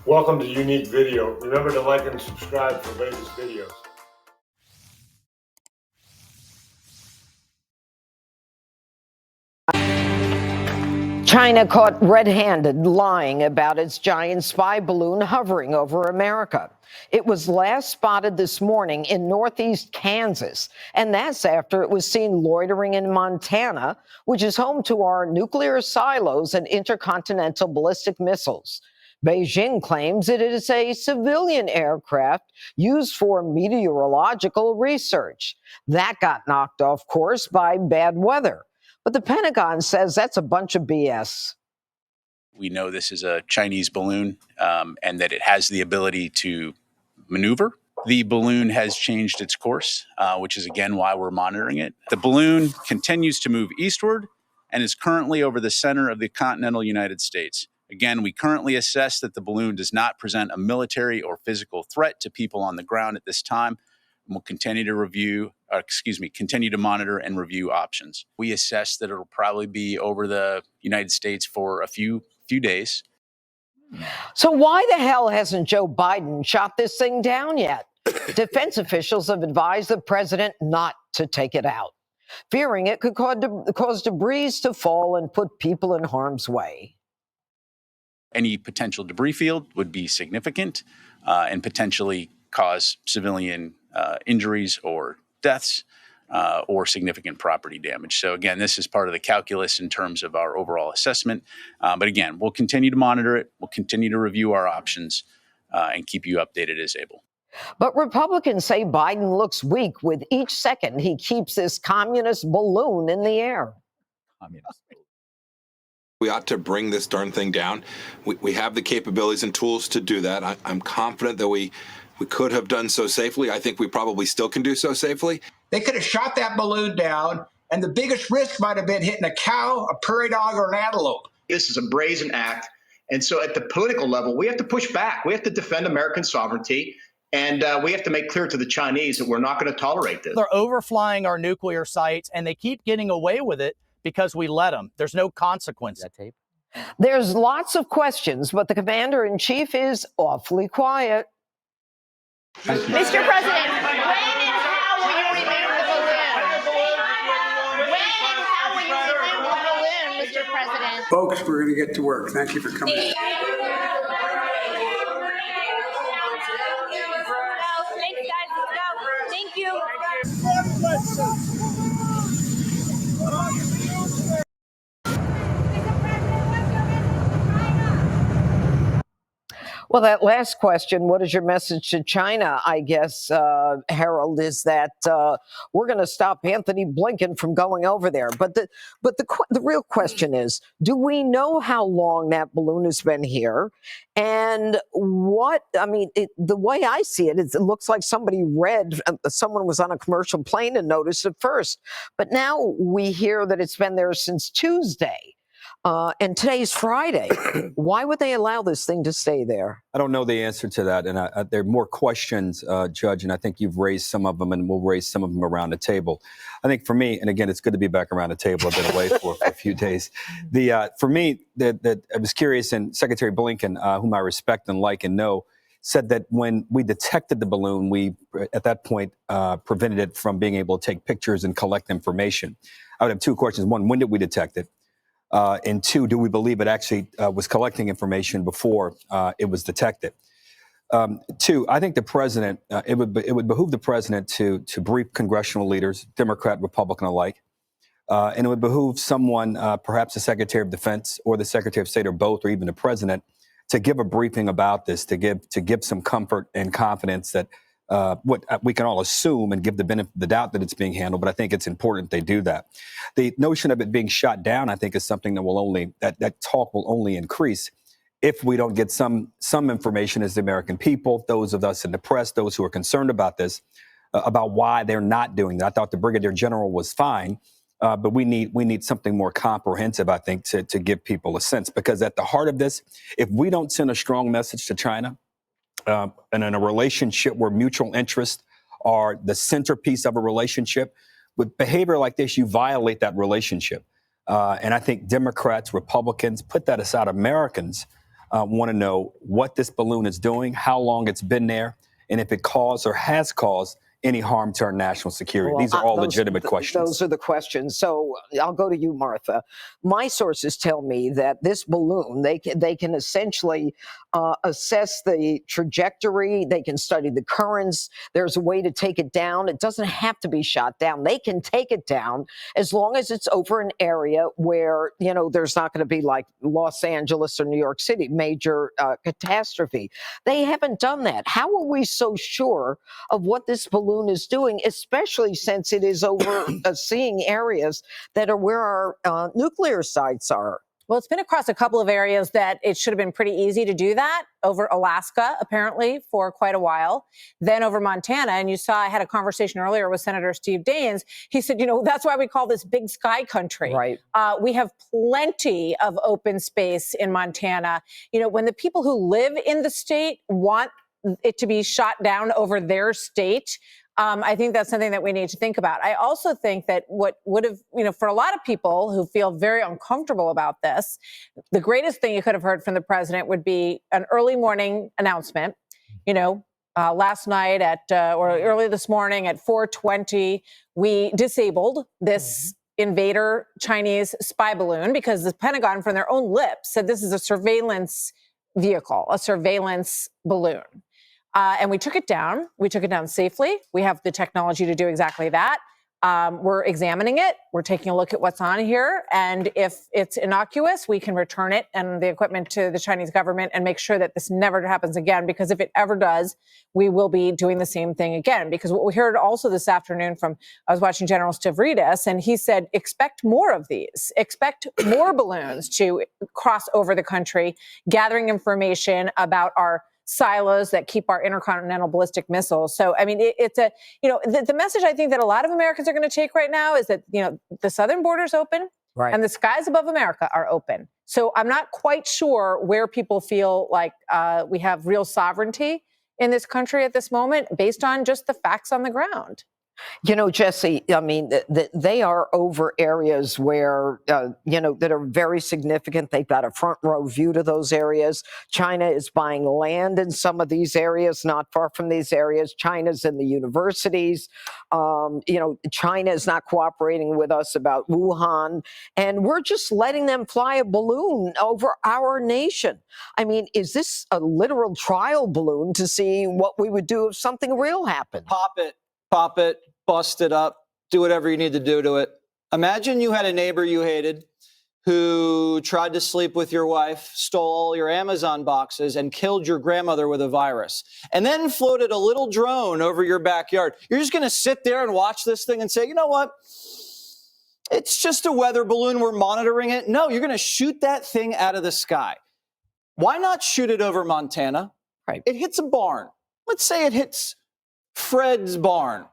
Welcome to Unique Video. Remember to like and subscribe for latest videos. China caught red-handed lying about its giant spy balloon hovering over America. It was last spotted this morning in northeast Kansas, and that's after it was seen loitering in Montana, which is home to our nuclear silos and intercontinental ballistic missiles. Beijing claims it is a civilian aircraft used for meteorological research. That got knocked off course by bad weather. But the Pentagon says that's a bunch of BS. We know this is a Chinese balloon and that it has the ability to maneuver. The balloon has changed its course, which is, again, why we're monitoring it. The balloon continues to move eastward and is currently over the center of the continental United States. Again, we currently assess that the balloon does not present a military or physical threat to people on the ground at this time. We'll continue to monitor and review options. We assess that it'll probably be over the United States for a few days. So why the hell hasn't Joe Biden shot this thing down yet? Defense officials have advised the president not to take it out, fearing it could cause debris to fall and put people in harm's way. Any potential debris field would be significant and potentially cause civilian injuries or deaths or significant property damage. So again, this is part of the calculus in terms of our overall assessment. But again, we'll continue to monitor it. We'll continue to review our options and keep you updated as able. But Republicans say Biden looks weak with each second he keeps this communist balloon in the air. We ought to bring this darn thing down. We have the capabilities and tools to do that. I'm confident that we could have done so safely. I think we probably still can do so safely. They could have shot that balloon down, and the biggest risk might have been hitting a cow, a prairie dog, or an antelope. This is a brazen act. And so at the political level, we have to push back. We have to defend American sovereignty. And we have to make clear to the Chinese that we're not going to tolerate this. They're overflying our nuclear sites, and they keep getting away with it because we let them. There's no consequence. That tape? There's lots of questions, but the commander-in-chief is awfully quiet. Mr. President, when and how will you remove the balloon? When and how will you remove the balloon, Mr. President? Folks, we're going to get to work. Thank you for coming. Thanks, guys. Let's go. Thank you. Well, that last question, what is your message to China, I guess, Harold, is that we're going to stop Anthony Blinken from going over there. But the real question is, do we know how long that balloon has been here? And the way I see it, it looks like someone was on a commercial plane and noticed it first. But now we hear that it's been there since Tuesday. And today's Friday. Why would they allow this thing to stay there? I don't know the answer to that. And there are more questions, Judge, and I think you've raised some of them, and we'll raise some of them around the table. I think for me, and again, it's good to be back around the table. I've been away for a few days. For me, that I was curious, and Secretary Blinken, whom I respect and like and know, said that when we detected the balloon, we, at that point, prevented it from being able to take pictures and collect information. I would have two questions. One, when did we detect it? And two, do we believe it actually was collecting information before it was detected? Two, I think the president, it would behoove the president to brief congressional leaders, Democrat, Republican alike, and it would behoove someone, perhaps the Secretary of Defense or the Secretary of State or both, or even the president, to give a briefing about this, to give some comfort and confidence that what we can all assume and give the benefit of the doubt that it's being handled, but I think it's important they do that. The notion of it being shot down, I think, is something that that talk will only increase if we don't get some information as the American people, those of us in the press, those who are concerned about this, about why they're not doing that. I thought the Brigadier General was fine, but we need something more comprehensive, I think, to give people a sense. Because at the heart of this, if we don't send a strong message to China, and in a relationship where mutual interests are the centerpiece of a relationship, with behavior like this, you violate that relationship. And I think Democrats, Republicans, put that aside, Americans, want to know what this balloon is doing, how long it's been there, and if it caused or has caused any harm to our national security. Well, These are all legitimate questions. Those are the questions. So I'll go to you, Martha. My sources tell me that this balloon, they can essentially assess the trajectory. They can study the currents. There's a way to take it down. It doesn't have to be shot down. They can take it down as long as it's over an area where, you know, there's not going to be like Los Angeles or New York City, major catastrophe. They haven't done that. How are we so sure of what this balloon is doing, especially since it is overseeing areas that are where our nuclear sites are? Well, it's been across a couple of areas that it should have been pretty easy to do that. Over Alaska, apparently, for quite a while. Then over Montana. And you saw, I had a conversation earlier with Senator Steve Daines. He said, you know, that's why we call this big sky country. Right. We have plenty of open space in Montana. You know, when the people who live in the state want it to be shot down over their state, I think that's something that we need to think about. I also think that what would have, you know, for a lot of people who feel very uncomfortable about this, the greatest thing you could have heard from the president would be an early morning announcement. You know, last night or early this morning at 4:20, we disabled this invader Chinese spy balloon because the Pentagon, from their own lips, said this is a surveillance vehicle, a surveillance balloon. And we took it down. We took it down safely. We have the technology to do exactly that. We're examining it. We're taking a look at what's on here. And if it's innocuous, we can return it and the equipment to the Chinese government and make sure that this never happens again. Because if it ever does, we will be doing the same thing again. Because what we heard also this afternoon from, I was watching General Stavridis, and he said, expect more of these. Expect more balloons to cross over the country, gathering information about our silos that keep our intercontinental ballistic missiles. So, I mean, it's a, you know, the message I think that a lot of Americans are going to take right now is that, you know, the southern border's open, right, and the skies above America are open. So I'm not quite sure where people feel like we have real sovereignty in this country at this moment based on just the facts on the ground. You know, Jesse, I mean, they are over areas where, you know, that are very significant. They've got a front row view to those areas. China is buying land in some of these areas, not far from these areas. China's in the universities. You know, China is not cooperating with us about Wuhan. And we're just letting them fly a balloon over our nation. I mean, is this a literal trial balloon to see what we would do if something real happened? Pop it, bust it up, do whatever you need to do to it. Imagine you had a neighbor you hated who tried to sleep with your wife, stole all your Amazon boxes, and killed your grandmother with a virus, and then floated a little drone over your backyard. You're just going to sit there and watch this thing and say, you know what? It's just a weather balloon. We're monitoring it. No, you're going to shoot that thing out of the sky. Why not shoot it over Montana? Right. It hits a barn. Let's say it hits Fred's barn.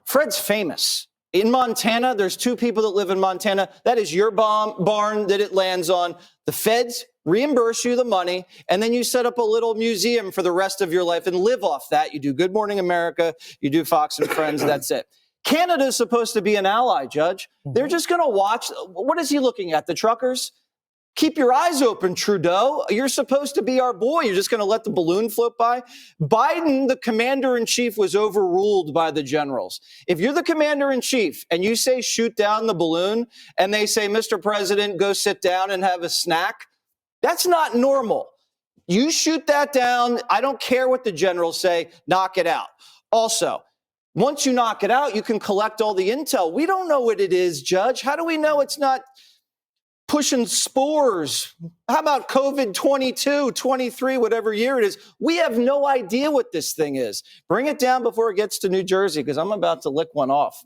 Fred's famous. In Montana, there's two people that live in Montana. That is your barn that it lands on. The feds reimburse you the money, and then you set up a little museum for the rest of your life and live off that. You do Good Morning America, you do Fox and Friends, that's it. Canada is supposed to be an ally, Judge. They're just going to watch. What is he looking at? The truckers? Keep your eyes open, Trudeau. You're supposed to be our boy. You're just going to let the balloon float by? Biden, the commander-in-chief, was overruled by the generals. If you're the commander-in-chief and you say shoot down the balloon and they say, Mr. President, go sit down and have a snack, that's not normal. You shoot that down. I don't care what the generals say. Knock it out. Also, once you knock it out, you can collect all the intel. We don't know what it is, Judge. How do we know it's not pushing spores? How about COVID 22, 23, whatever year it is? We have no idea what this thing is. Bring it down before it gets to New Jersey, because I'm about to lick one off.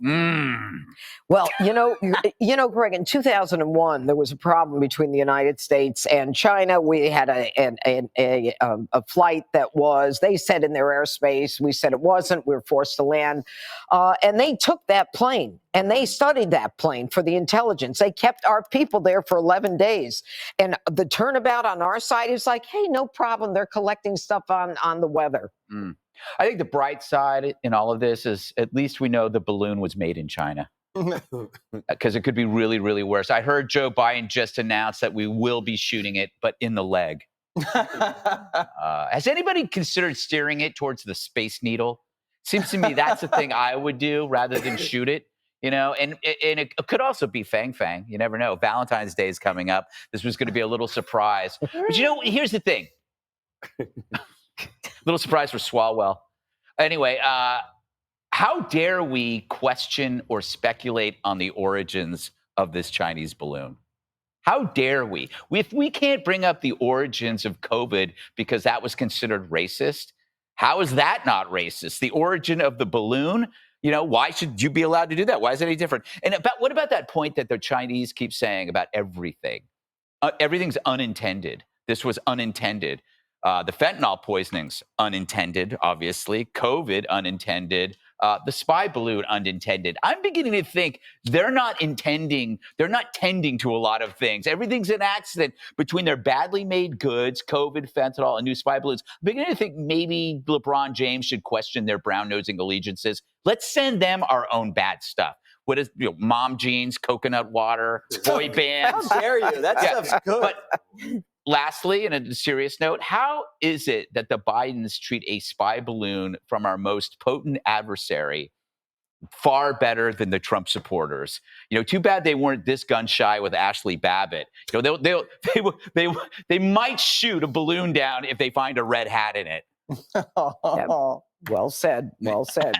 Well, you know, Greg, in 2001, there was a problem between the United States and China. We had a flight that was, they said, in their airspace. We said it wasn't. We were forced to land. And they took that plane and they studied that plane for the intelligence. They kept our people there for 11 days. And the turnabout on our side is like, hey, no problem. They're collecting stuff on the weather. I think the bright side in all of this is at least we know the balloon was made in China. Because it could be really, really worse. I heard Joe Biden just announce that we will be shooting it, but in the leg. Has anybody considered steering it towards the Space Needle? Seems to me that's the thing I would do rather than shoot it. You know, and it could also be Fang Fang. You never know. Valentine's Day is coming up. This was going to be a little surprise. But you know, here's the thing. Little surprise for Swalwell. Anyway, how dare we question or speculate on the origins of this Chinese balloon? How dare we? If we can't bring up the origins of COVID because that was considered racist, how is that not racist? The origin of the balloon? You know, why should you be allowed to do that? Why is it any different? And what about that point that the Chinese keep saying about everything? Everything's unintended. This was unintended. The fentanyl poisoning's unintended, obviously. COVID, unintended. The spy balloon, unintended. I'm beginning to think they're not tending to a lot of things. Everything's an accident between their badly made goods, COVID, fentanyl, and new spy balloons. I'm beginning to think maybe LeBron James should question their brown-nosing allegiances. Let's send them our own bad stuff. What is, mom jeans, coconut water, boy bands. How dare you? That stuff's good. But lastly, in a serious note, how is it that the Bidens treat a spy balloon from our most potent adversary far better than the Trump supporters? You know, too bad they weren't this gun shy with Ashley Babbitt. You know, they might shoot a balloon down if they find a red hat in it. Yep. Well said. Well said.